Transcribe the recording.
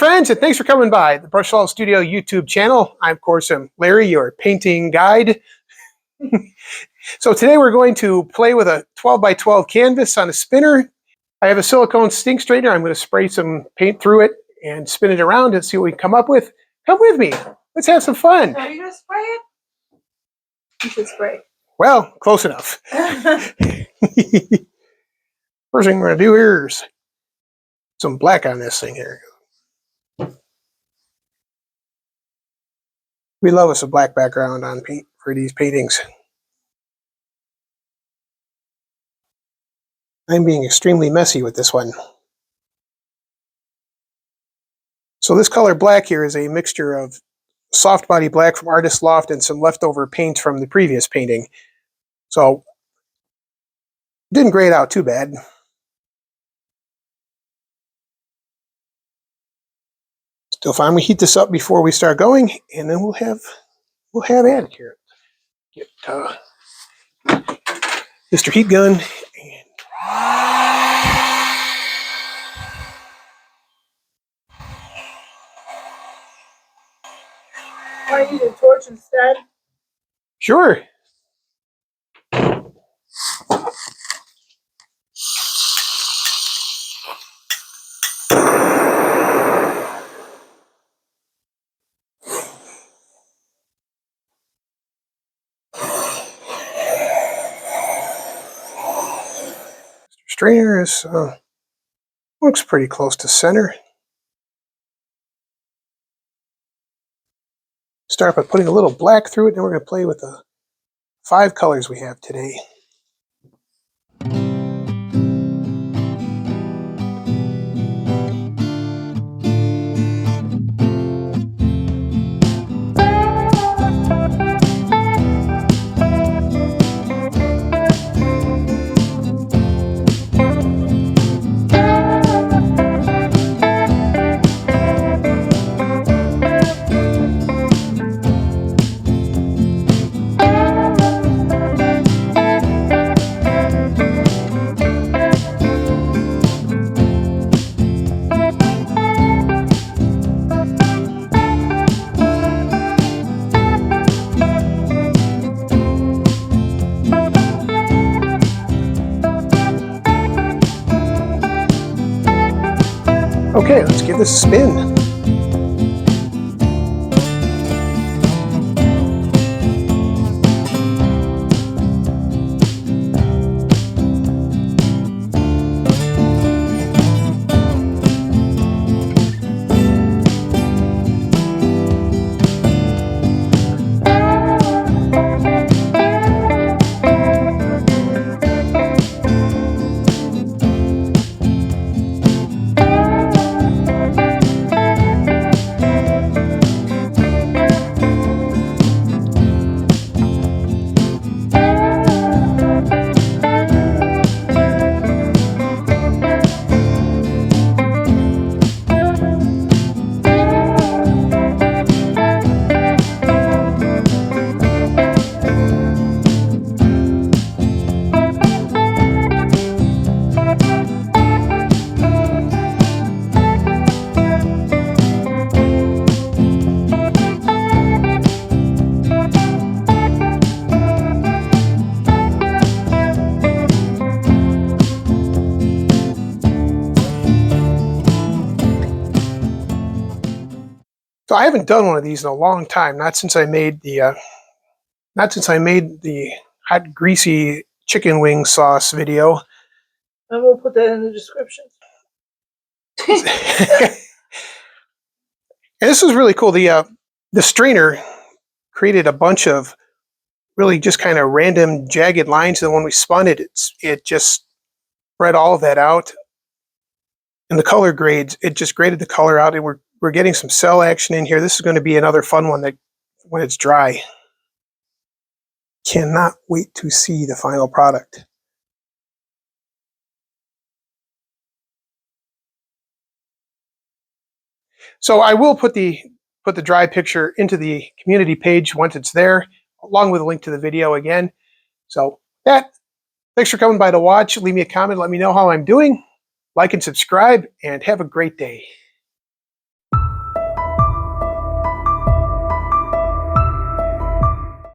friends, and thanks for coming by the BrushFalls Studio YouTube channel. I, of course, am Larry, your painting guide. So today we're going to play with a 12 by 12 canvas on a spinner. I have a silicone stink straightener. I'm going to spray some paint through it and spin it around and see what we can come up with. Come with me. Let's have some fun. Are you going to spray it? You should spray. Well, close enough. First thing we're going to do here is some black on this thing here. We love us a black background on paint for these paintings. I'm being extremely messy with this one. So this color black here is a mixture of soft body black from Artist Loft and some leftover paint from the previous painting. So didn't grade out too bad. Still fine. We heat this up before we start going, and then we'll have at it here. Get Mr. Heat Gun. And Want to use a torch instead? sure. Strainer is looks pretty close to center. Start by putting a little black through it, and we're going to play with the 5 colors we have today. Okay, let's give this a spin. So I haven't done one of these in a long time. Not since I made the hot greasy chicken wing sauce video. And we'll put that in the description. And this was really cool. The strainer created a bunch of really just kind of random jagged lines, and when we spun it, it just spread all of that out. And the color grades, it just graded the color out, and we're getting some cell action in here. This is going to be another fun one that when it's dry. Cannot wait to see the final product. So I will put the dry picture into the community page once it's there, along with a link to the video again. So thanks for coming by to watch. Leave me a comment. Let me know how I'm doing. Like and subscribe, and have a great day.